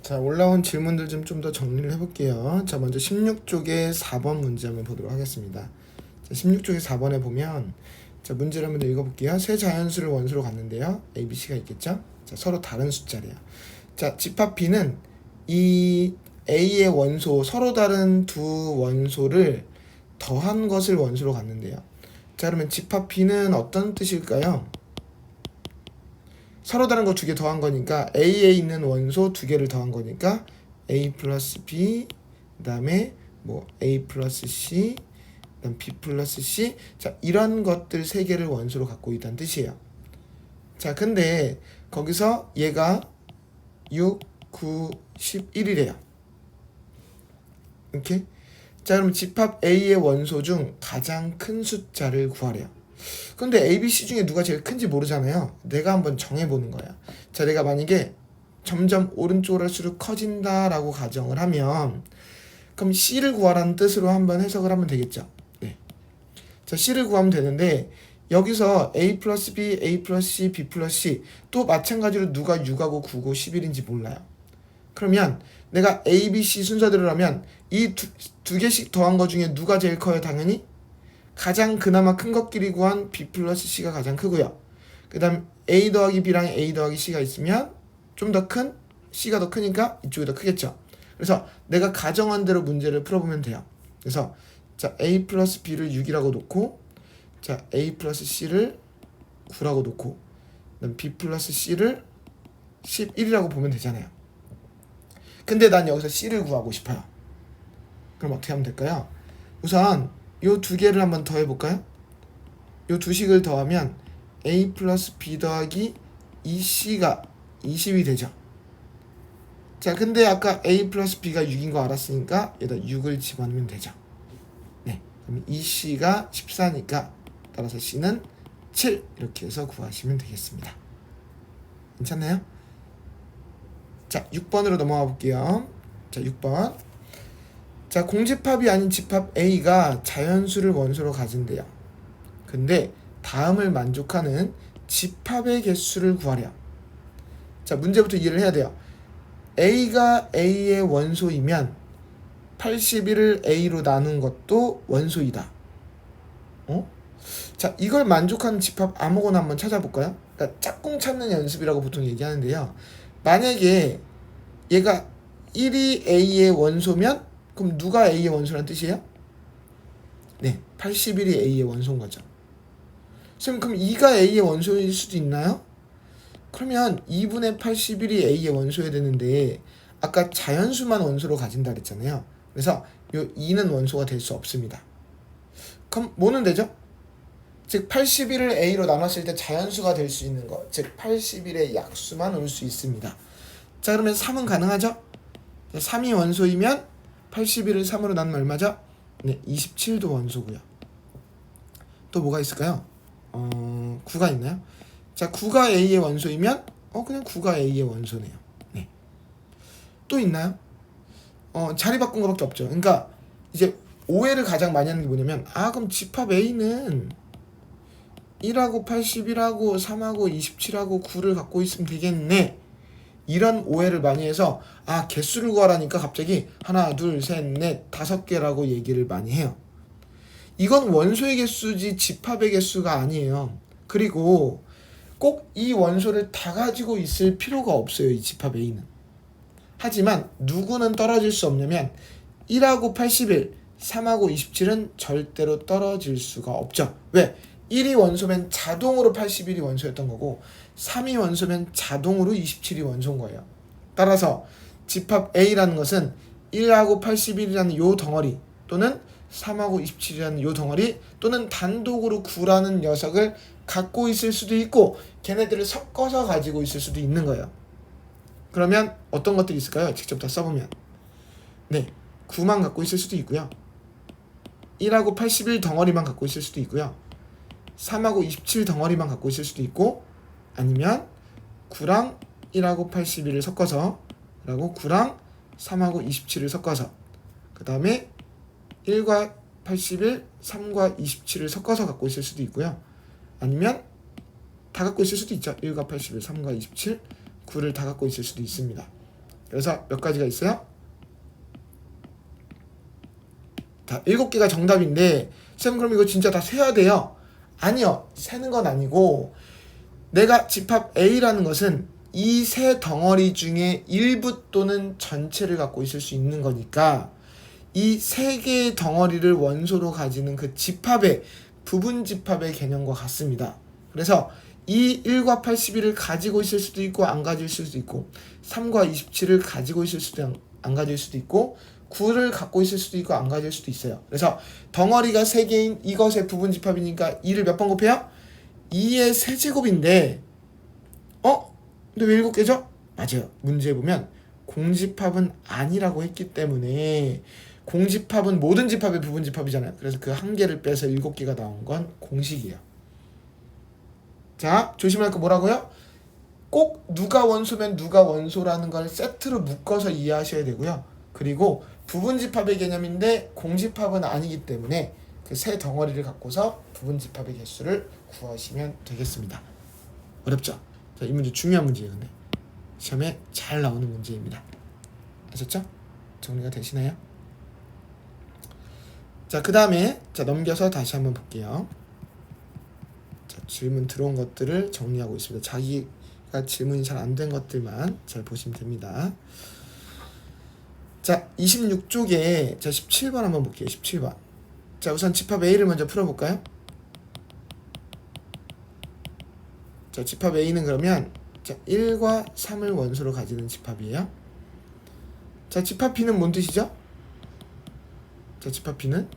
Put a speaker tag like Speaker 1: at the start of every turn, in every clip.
Speaker 1: 자, 올라온 질문들 좀 더 정리를 해볼게요. 자, 먼저 16쪽에 4번 문제 한번 보도록 하겠습니다. 자, 16쪽에 4번에 보면 자, 문제를 한번 읽어볼게요. 세 자연수를 원소로 갖는데요. A, B, C가 있겠죠? 자, 서로 다른 숫자래요. 자, 집합 B는 이 A의 원소, 서로 다른 두 원소를 더한 것을 원소로 갖는데요. 자, 그러면 집합 B는 어떤 뜻일까요? 서로 다른 거 두 개 더한 거니까 A에 있는 원소 두 개를 더한 거니까 A 플러스 B, 그 다음에 뭐 A 플러스 C, 그 다음 B 플러스 C. 자, 이런 것들 세 개를 원소로 갖고 있다는 뜻이에요. 자, 근데 거기서 얘가 6, 9, 11이래요. 이렇게. 자, 그럼 집합 A의 원소 중 가장 큰 숫자를 구하래요. 근데 A, B, C 중에 누가 제일 큰지 모르잖아요. 내가 한번 정해보는 거야. 자, 내가 만약에 점점 오른쪽으로 할수록 커진다라고 가정을 하면 그럼 C를 구하라는 뜻으로 한번 해석을 하면 되겠죠. 네. 자, C를 구하면 되는데 여기서 A 플러스 B, A 플러스 C, B 플러스 C 또 마찬가지로 누가 6하고 9고 11인지 몰라요. 그러면 내가 A, B, C 순서대로 하면 이 두 개씩 더한 거 중에 누가 제일 커요? 당연히 가장 그나마 큰 것끼리 구한 B 플러스 C가 가장 크고요. 그 다음 A 더하기 B랑 A 더하기 C가 있으면 좀 더 큰 C가 더 크니까 이쪽이 더 크겠죠. 그래서 내가 가정한 대로 문제를 풀어보면 돼요. 그래서 자, A 플러스 B를 6이라고 놓고 자, A 플러스 C를 9라고 놓고 그다음 B 플러스 C를 11이라고 보면 되잖아요. 근데 난 여기서 C를 구하고 싶어요. 그럼 어떻게 하면 될까요? 우선 요 두 개를 한번 더해볼까요? 요 두 식을 더하면 A 플러스 B 더하기 2C가 20이 되죠. 자, 근데 아까 A 플러스 B가 6인 거 알았으니까 여기다 6을 집어넣으면 되죠. 네, 그럼 2C가 14니까 따라서 C는 7 이렇게 해서 구하시면 되겠습니다. 괜찮나요? 자, 6번으로 넘어가 볼게요. 자, 6번. 자, 공집합이 아닌 집합 A가 자연수를 원소로 가진대요. 근데 다음을 만족하는 집합의 개수를 구하래요. 자, 문제부터 이해를 해야 돼요. A가 A의 원소이면 81을 A로 나눈 것도 원소이다. 자, 이걸 만족하는 집합 아무거나 한번 찾아볼까요? 그러니까 짝꿍 찾는 연습이라고 보통 얘기하는데요. 만약에 얘가 1이 A의 원소면 그럼 누가 A의 원소란 뜻이에요? 네, 81이 A의 원소인 거죠. 선생님, 그럼 2가 A의 원소일 수도 있나요? 그러면 2분의 81이 A의 원소여야 되는데 아까 자연수만 원소로 가진다 그랬잖아요. 그래서 요 2는 원소가 될 수 없습니다. 그럼 뭐는 되죠? 즉 81을 A로 나눴을 때 자연수가 될 수 있는 거, 즉 81의 약수만 올 수 있습니다. 자, 그러면 3은 가능하죠? 3이 원소이면 81을 3으로 나누면 얼마죠? 네, 27도 원소고요. 또 뭐가 있을까요? 9가 있나요? 자, 9가 A의 원소이면 그냥 9가 A의 원소네요. 네. 또 있나요? 자리 바꾼 거밖에 없죠. 그러니까 이제 오해를 가장 많이 하는 게 뭐냐면 그럼 집합 A는 1하고 81하고 3하고 27하고 9를 갖고 있으면 되겠네. 이런 오해를 많이 해서 개수를 구하라니까 갑자기 하나, 둘, 셋, 넷, 5개라고 얘기를 많이 해요. 이건 원소의 개수지 집합의 개수가 아니에요. 그리고 꼭 이 원소를 다 가지고 있을 필요가 없어요. 이 집합 A는. 하지만 누구는 떨어질 수 없냐면 1하고 81, 3하고 27은 절대로 떨어질 수가 없죠. 왜? 1이 원소면 자동으로 81이 원소였던 거고 3이 원소면 자동으로 27이 원소인 거예요. 따라서 집합 A라는 것은 1하고 81이라는 요 덩어리 또는 3하고 27이라는 요 덩어리 또는 단독으로 9라는 녀석을 갖고 있을 수도 있고 걔네들을 섞어서 가지고 있을 수도 있는 거예요. 그러면 어떤 것들이 있을까요? 직접 다 써보면 네, 9만 갖고 있을 수도 있고요. 1하고 81 덩어리만 갖고 있을 수도 있고요. 3하고 27 덩어리만 갖고 있을 수도 있고 아니면 9랑 1하고 81을 섞어서 라고 9랑 3하고 27을 섞어서 그 다음에 1과 81, 3과 27을 섞어서 갖고 있을 수도 있고요. 아니면 다 갖고 있을 수도 있죠. 1과 81, 3과 27, 9를 다 갖고 있을 수도 있습니다. 그래서 몇 가지가 있어요? 다 7개가 정답인데 쌤 그럼 이거 진짜 다 세야 돼요? 아니요. 세는 건 아니고 내가 집합 A라는 것은 이 세 덩어리 중에 일부 또는 전체를 갖고 있을 수 있는 거니까 이 세 개의 덩어리를 원소로 가지는 그 집합의 부분 집합의 개념과 같습니다. 그래서 이 1과 81을 가지고 있을 수도 있고 안 가질 수도 있고 3과 27을 가지고 있을 수도 안 가질 수도 있고 9를 갖고 있을 수도 있고 안 가질 수도 있어요. 그래서 덩어리가 3개인 이것의 부분 집합이니까 2를 몇 번 곱해요? 2의 세제곱인데 근데 왜 7개죠? 맞아요. 문제에 보면 공집합은 아니라고 했기 때문에 공집합은 모든 집합의 부분 집합이잖아요. 그래서 그 한 개를 빼서 7개가 나온 건 공식이에요. 자, 조심할 거 뭐라고요? 꼭 누가 원소면 누가 원소라는 걸 세트로 묶어서 이해하셔야 되고요. 그리고 부분 집합의 개념인데 공집합은 아니기 때문에 그 세 덩어리를 갖고서 부분 집합의 개수를 구하시면 되겠습니다. 어렵죠? 자, 이 문제 중요한 문제예요. 근데 시험에 잘 나오는 문제입니다. 아셨죠? 정리가 되시나요? 자, 그 다음에 자 넘겨서 다시 한번 볼게요. 자, 질문 들어온 것들을 정리하고 있습니다. 자기가 질문이 잘 안 된 것들만 잘 보시면 됩니다. 자, 26쪽에 자 17번 한번 볼게요. 17번. 자, 우선 집합 A를 먼저 풀어볼까요? 자, 집합 A는 그러면 자 1과 3을 원소로 가지는 집합이에요. 자, 집합 B는 뭔 뜻이죠? 자, 집합 B는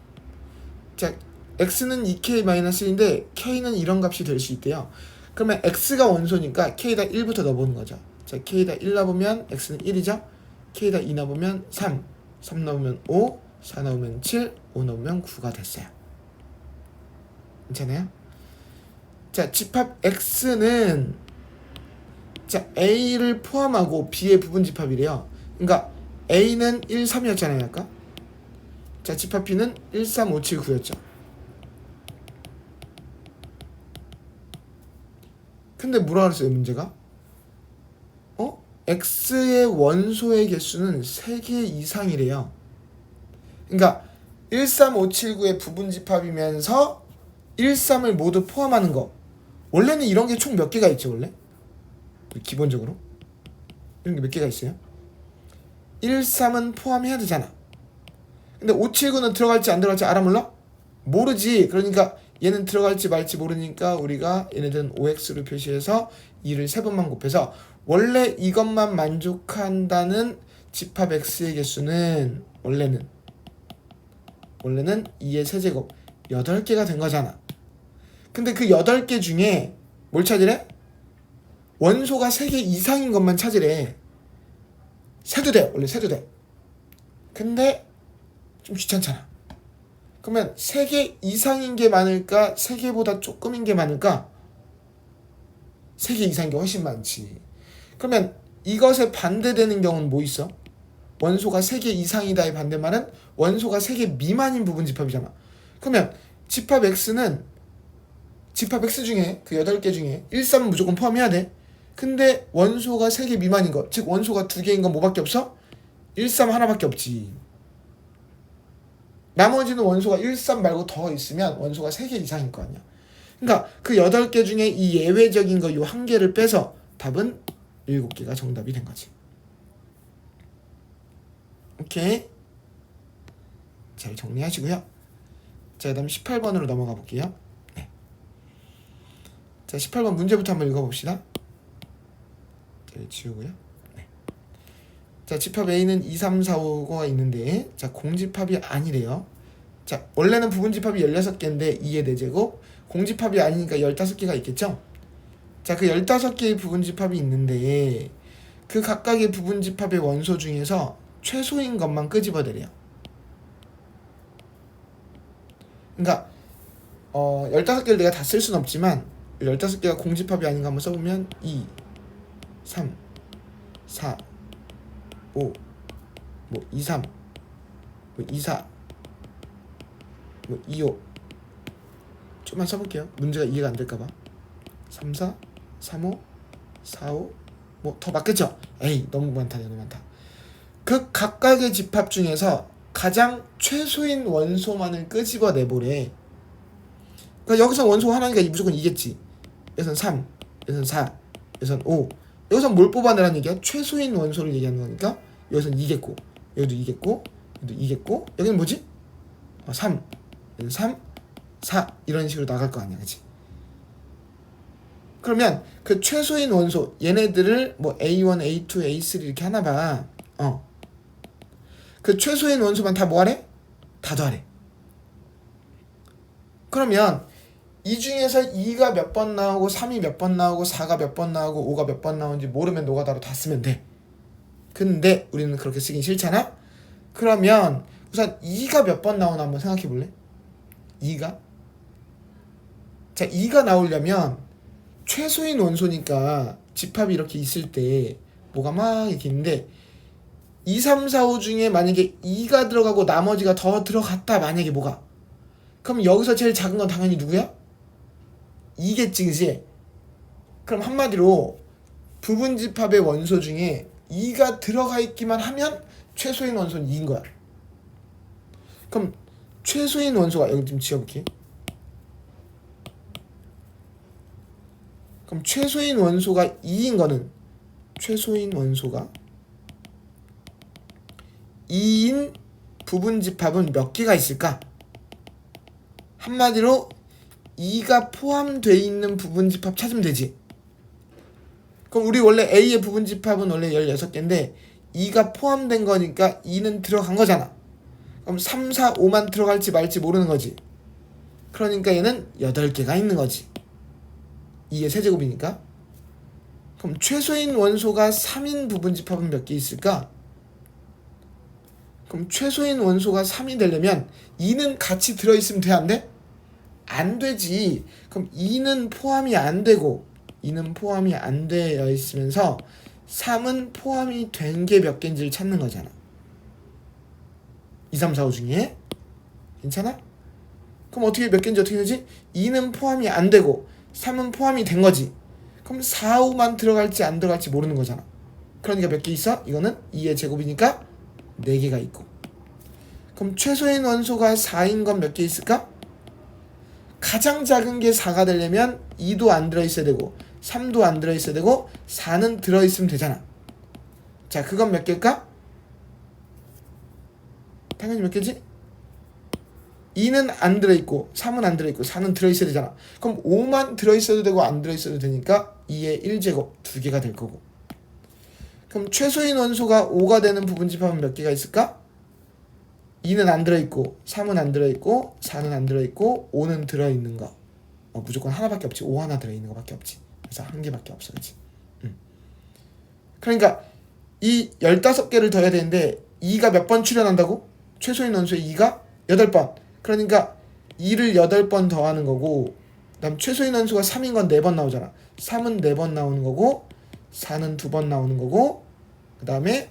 Speaker 1: 자 X는 2K-1인데 K는 이런 값이 될 수 있대요. 그러면 X가 원소니까 K에다 1부터 넣어보는 거죠. 자, K에다 1 넣어보면 X는 1이죠. K에다 2 넣어보면 3, 3 넣으면 5, 4 넣으면 7, 5 넣으면 9가 됐어요. 괜찮아요? 자, 집합 X는 자 A를 포함하고 B의 부분 집합이래요. 그러니까 A는 1, 3이었잖아요 아까. 자, 집합 B는 1, 3, 5, 7, 9였죠. 근데 뭐라 그랬어요 문제가? X의 원소의 개수는 3개 이상이래요. 그러니까 1, 3, 5, 7, 9의 부분 집합이면서 1, 3을 모두 포함하는 거. 원래는 이런 게 총 몇 개가 있죠 원래? 기본적으로 이런 게 몇 개가 있어요? 1, 3은 포함해야 되잖아. 근데 5, 7, 9는 들어갈지 안 들어갈지 알아 몰라? 모르지. 그러니까 얘는 들어갈지 말지 모르니까 우리가 얘네들은 OX로 표시해서 2를 3번만 곱해서 원래 이것만 만족한다는 집합 X의 개수는 원래는 2의 세제곱 8개가 된 거잖아. 근데 그 8개 중에 뭘 찾으래? 원소가 3개 이상인 것만 찾으래. 세도 돼. 원래 세도 돼. 근데 좀 귀찮잖아. 그러면 3개 이상인 게 많을까? 3개보다 조금인 게 많을까? 3개 이상인 게 훨씬 많지. 그러면 이것에 반대되는 경우는 뭐 있어? 원소가 3개 이상이다의 반대말은 원소가 3개 미만인 부분 집합이잖아. 그러면 집합 X는 집합 X 중에 그 8개 중에 1, 3은 무조건 포함해야 돼. 근데 원소가 3개 미만인 거, 즉 원소가 2개인 건 뭐밖에 없어? 1, 3 하나밖에 없지. 나머지는 원소가 1, 3 말고 더 있으면 원소가 3개 이상일 거 아니야. 그러니까 그 8개 중에 이 예외적인 거 요 한 개를 빼서 답은 7개가 정답이 된 거지. 오케이. 잘 정리하시고요. 자, 그 다음 18번으로 넘어가 볼게요. 네. 자, 18번 문제부터 한번 읽어봅시다. 자, 지우고요. 네. 자, 집합 A는 2, 3, 4, 5가 있는데 자, 공집합이 아니래요. 자, 원래는 부분집합이 16개인데 2의 4제곱, 공집합이 아니니까 15개가 있겠죠? 자, 그 15개의 부분집합이 있는데 그 각각의 부분집합의 원소 중에서 최소인 것만 끄집어내래요. 그러니까 15개를 내가 다 쓸 수는 없지만 15개가 공집합이 아닌가 한번 써보면 2, 3, 4, 5, 뭐 2, 3, 뭐 2, 4, 뭐 2, 5 좀만 써볼게요. 문제가 이해가 안 될까봐. 3, 4, 3, 5, 4, 5 뭐 더 맞겠죠? 에이 너무 많다. 그 각각의 집합 중에서 가장 최소인 원소만을 끄집어내보래. 그러니까 여기서 원소 하나니까 무조건 이겠지. 여기선 3, 여기선 4, 여기선 5. 여기서 뭘 뽑아내라는 얘기야? 최소인 원소를 얘기하는 거니까 여기선 2겠고, 여기도 2겠고, 여기도 2겠고, 여기는 뭐지? 3, 여기는 3, 4 이런 식으로 나갈 거 아니야, 그치? 그러면 그 최소인 원소 얘네들을 뭐 A1, A2, A3 이렇게 하나 봐. 그 최소인 원소만 다 뭐하래? 다 더하래. 그러면 이 중에서 2가 몇 번 나오고 3이 몇 번 나오고 4가 몇 번 나오고 5가 몇 번 나오는지 모르면 노가다로 다 쓰면 돼. 근데 우리는 그렇게 쓰긴 싫잖아? 그러면 우선 2가 몇 번 나오나 한번 생각해 볼래? 2가? 자, 2가 나오려면 최소인 원소니까 집합이 이렇게 있을 때 뭐가 막 이렇게 있는데 2, 3, 4, 5 중에 만약에 2가 들어가고 나머지가 더 들어갔다 만약에 뭐가? 그럼 여기서 제일 작은 건 당연히 누구야? 2겠지, 그지? 그럼 한마디로 부분집합의 원소 중에 2가 들어가 있기만 하면 최소인 원소는 2인 거야. 그럼 최소인 원소가 여기 좀 지워볼게. 그럼 최소인 원소가 2인 거는 최소인 원소가 2인 부분집합은 몇 개가 있을까? 한마디로 2가 포함되어 있는 부분집합 찾으면 되지. 그럼 우리 원래 A의 부분집합은 원래 16개인데 2가 포함된 거니까 2는 들어간 거잖아. 그럼 3, 4, 5만 들어갈지 말지 모르는 거지. 그러니까 얘는 8개가 있는 거지. 2의 세제곱이니까. 그럼 최소인 원소가 3인 부분집합은 몇 개 있을까? 그럼 최소인 원소가 3이 되려면 2는 같이 들어있으면 돼, 안 돼? 안 되지. 그럼 2는 포함이 안 되고 2는 포함이 안 되어 있으면서 3은 포함이 된 게 몇 개인지를 찾는 거잖아. 2, 3, 4, 5 중에. 괜찮아? 그럼 어떻게 몇 개인지 어떻게 되지? 2는 포함이 안 되고 3은 포함이 된 거지. 그럼 4, 5만 들어갈지 안 들어갈지 모르는 거잖아. 그러니까 몇 개 있어? 이거는 2의 제곱이니까 4개가 있고. 그럼 최소인 원소가 4인 건 몇 개 있을까? 가장 작은 게 4가 되려면 2도 안 들어있어야 되고 3도 안 들어있어야 되고 4는 들어있으면 되잖아. 자, 그건 몇 개일까? 당연히 몇 개지? 2는 안 들어있고 3은 안 들어있고 4는 들어있어야 되잖아. 그럼 5만 들어있어도 되고 안 들어있어도 되니까 2의 1제곱 2개가 될 거고. 그럼 최소인 원소가 5가 되는 부분집합은 몇 개가 있을까? 2는 안 들어있고 3은 안 들어있고 4는 안 들어있고 5는 들어있는 거. 무조건 하나밖에 없지. 5 하나 들어있는 거밖에 없지. 그래서 한 개밖에 없어. 그렇지? 그러니까 이 15개를 더해야 되는데 2가 몇 번 출현한다고? 최소인 원소의 2가 8번. 그러니까 2를 8번 더하는 거고, 그 다음 최소인 원소가 3인 건 4번 나오잖아. 3은 4번 나오는 거고 4는 2번 나오는 거고, 그 다음에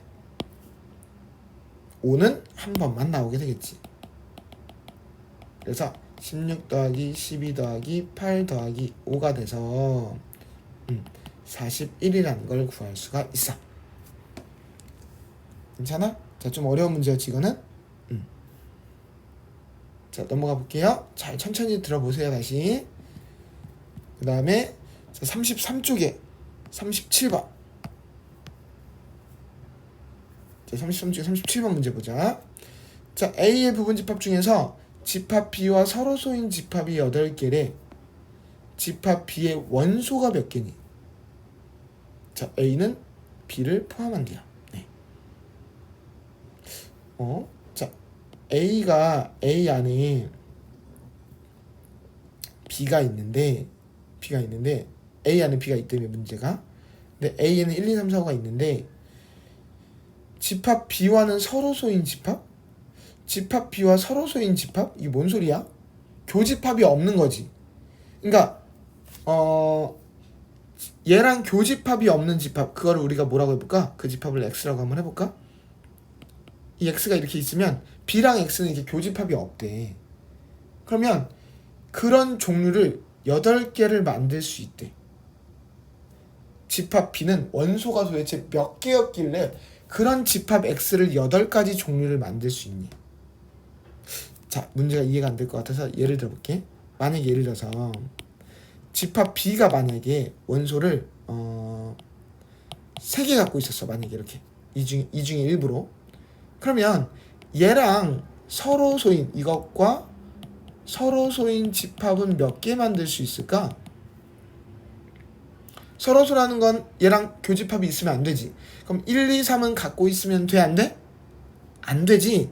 Speaker 1: 5는 한 번만 나오게 되겠지. 그래서 16 더하기 12 더하기 8 더하기 5가 돼서 41이라는 걸 구할 수가 있어. 괜찮아? 자, 좀 어려운 문제였지 이거는. 자, 넘어가 볼게요. 잘 천천히 들어보세요. 다시. 그 다음에 33쪽에 37번. 자, 33쪽에 37번 문제 보자. 자, A의 부분집합 중에서 집합 B와 서로소인 집합이 8개래. 집합 B의 원소가 몇 개니? 자, A는 B를 포함한대요. 네. 자, A가 A 안에 B가 있는데 A 안에 B가 있다며 문제가. 근데 A에는 1, 2, 3, 4, 5가 있는데 집합 B와는 서로소인 집합? 집합 B와 서로소인 집합? 이게 뭔 소리야? 교집합이 없는 거지. 그러니까 얘랑 교집합이 없는 집합, 그거를 우리가 뭐라고 해볼까? 그 집합을 X라고 한번 해볼까? 이 X가 이렇게 있으면 B랑 X는 이렇게 교집합이 없대. 그러면 그런 종류를 8개를 만들 수 있대. 집합 B는 원소가 도대체 몇 개였길래 그런 집합 X를 8가지 종류를 만들 수 있니? 자, 문제가 이해가 안 될 것 같아서 예를 들어볼게. 만약에 예를 들어서 집합 B가 만약에 원소를 3개 갖고 있었어. 만약에 이렇게 이 중에 일부로. 그러면 얘랑 서로소인 이것과 서로소인 집합은 몇 개 만들 수 있을까? 서로소라는 건 얘랑 교집합이 있으면 안 되지. 그럼 1, 2, 3은 갖고 있으면 돼? 안 돼? 안 되지.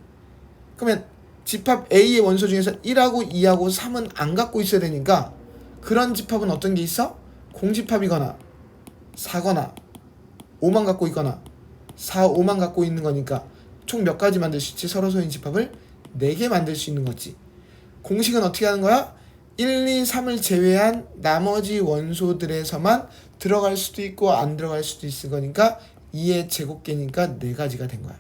Speaker 1: 그러면 집합 A의 원소 중에서 1하고 2하고 3은 안 갖고 있어야 되니까 그런 집합은 어떤 게 있어? 공집합이거나 4거나 5만 갖고 있거나 4, 5만 갖고 있는 거니까 총 몇 가지 만들 수 있지? 서로소인 집합을 4개 만들 수 있는 거지. 공식은 어떻게 하는 거야? 1, 2, 3을 제외한 나머지 원소들에서만 들어갈 수도 있고 안 들어갈 수도 있을 거니까 2의 제곱계니까 4가지가 된 거야.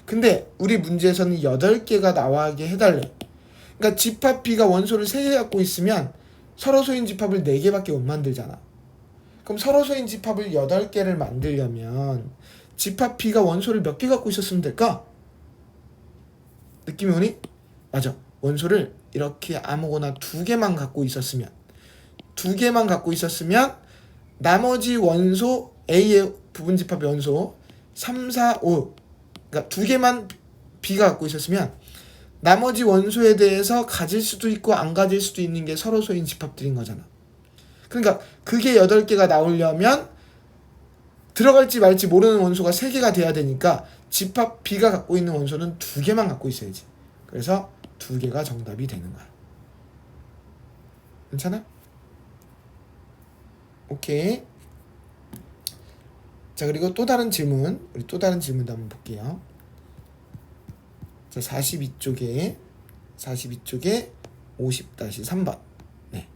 Speaker 1: 근데 우리 문제에서는 8개가 나와게 해달래. 그러니까 집합 B가 원소를 3개 갖고 있으면 서로소인 집합을 4개밖에 못 만들잖아. 그럼 서로소인 집합을 8개를 만들려면 집합 B가 원소를 몇 개 갖고 있었으면 될까? 느낌이 오니? 맞아. 원소를 이렇게 아무거나 2개만 갖고 있었으면 2개만 갖고 있었으면 나머지 원소 A의 부분집합 원소 3, 4, 5 그러니까 2개만 B가 갖고 있었으면 나머지 원소에 대해서 가질 수도 있고 안 가질 수도 있는 게 서로소인 집합들인 거잖아. 그러니까 그게 8개가 나오려면 들어갈지 말지 모르는 원소가 3개가 돼야 되니까 집합 B가 갖고 있는 원소는 2개만 갖고 있어야지. 그래서 2개가 정답이 되는 거야. 괜찮아? 오케이. 자, 그리고 또 다른 질문. 우리 또 다른 질문도 한번 볼게요. 자, 42쪽에 50-3번. 네.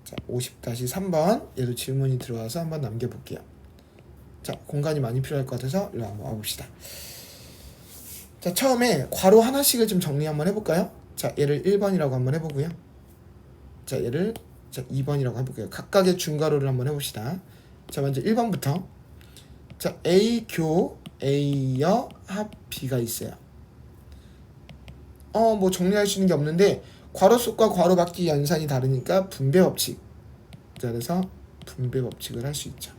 Speaker 1: 자, 50-3번. 얘도 질문이 들어와서 한번 남겨볼게요. 자, 공간이 많이 필요할 것 같아서 일로 한번 와봅시다. 자, 처음에 괄호 하나씩을 좀 정리 한번 해볼까요? 자, 얘를 1번이라고 한번 해보고요. 자, 얘를 2번이라고 해볼게요. 각각의 중괄호를 한번 해봅시다. 자, 먼저 1번부터. 자, A 교 A여 합 B가 있어요. 뭐 정리할 수 있는 게 없는데 괄호 속과 괄호 밖의 연산이 다르니까 분배 법칙. 자, 그래서 분배 법칙을 할 수 있죠.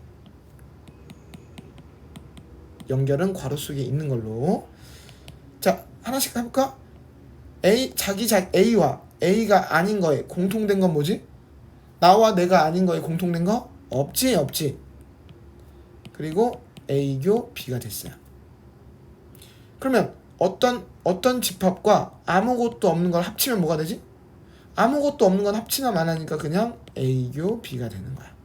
Speaker 1: 연결은 괄호 속에 있는 걸로. 자, 하나씩 해볼까? A와 A가 아닌 거에 공통된 건 뭐지? 나와 내가 아닌 거에 공통된 거? 없지. 그리고 A교 B가 됐어요. 그러면 어떤 집합과 아무것도 없는 걸 합치면 뭐가 되지? 아무것도 없는 건 합치나 안 하니까 그냥 A교 B가 되는 거야.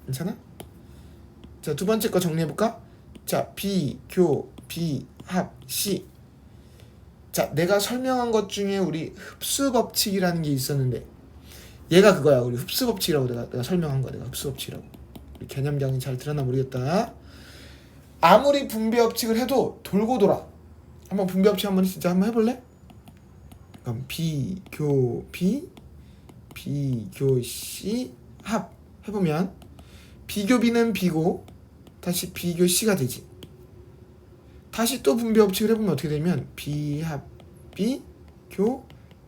Speaker 1: 괜찮아? 자, 두 번째 거 정리해볼까? 자, B, 교, B, 합, C. 자, 내가 설명한 것 중에 우리 흡수법칙이라는 게 있었는데 얘가 그거야. 우리 흡수법칙이라고 내가 설명한 거야. 내가 흡수법칙이라고. 우리 개념량이 잘 들었나 모르겠다. 아무리 분배법칙을 해도 돌고 돌아. 한번 분배법칙 한번 진짜 한번 해볼래? 그럼 B, 교, B, B, 교, C, 합 해보면 B교 B는 B고 다시 B교 C가 되지. 다시 또 분배법칙을 해보면 어떻게 되면 B 합 B, 교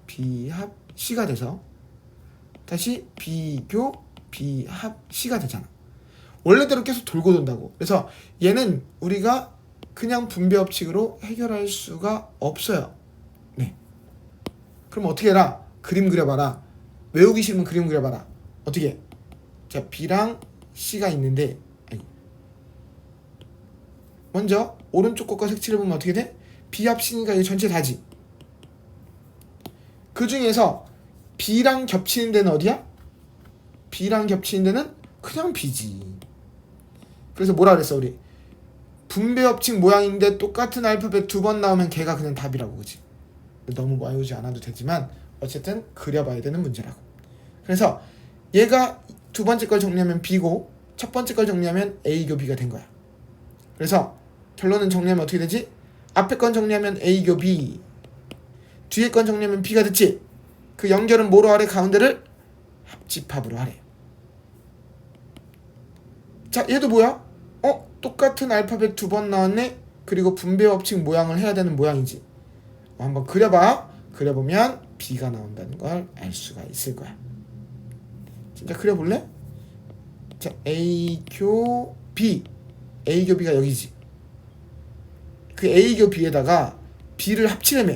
Speaker 1: B 합 C가 돼서 다시 B, 교 B 합 C가 되잖아. 원래대로 계속 돌고 돈다고. 그래서 얘는 우리가 그냥 분배법칙으로 해결할 수가 없어요. 네. 그럼 어떻게 해라? 그림 그려봐라. 외우기 싫으면 그림 그려봐라. 어떻게? 자, B랑 C가 있는데 먼저 오른쪽 것과 색칠을 보면 어떻게 돼? B 합 C니까 이 전체 다지. 그 중에서 B랑 겹치는 데는 어디야? B랑 겹치는 데는 그냥 B지. 그래서 뭐라 그랬어 우리? 분배법칙 모양인데 똑같은 알파벳 2번 나오면 걔가 그냥 답이라고. 그지? 너무 외우지 않아도 되지만 어쨌든 그려봐야 되는 문제라고. 그래서 얘가 두 번째 걸 정리하면 B고 첫 번째 걸 정리하면 A교 B가 된 거야. 그래서 결론은 정리하면 어떻게 되지? 앞에 건 정리하면 A교 B, 뒤에 건 정리하면 B가 됐지? 그 연결은 뭐로 하래? 가운데를 합집합으로 하래. 자, 얘도 뭐야? 똑같은 알파벳 2번 나왔네. 그리고 분배 법칙 모양을 해야 되는 모양이지. 한번 그려봐. 그려보면 B가 나온다는 걸 알 수가 있을 거야. 진짜 그려볼래? 자, A교 B. A교 B가 여기지. 그 A교 B에다가 B를 합치려며.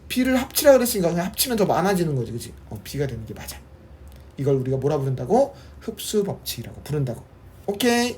Speaker 1: B를 합치라 그랬으니까 그냥 합치면 더 많아지는 거지, 그치? B가 되는 게 맞아. 이걸 우리가 뭐라 부른다고? 흡수 법칙이라고 부른다고. 오케이.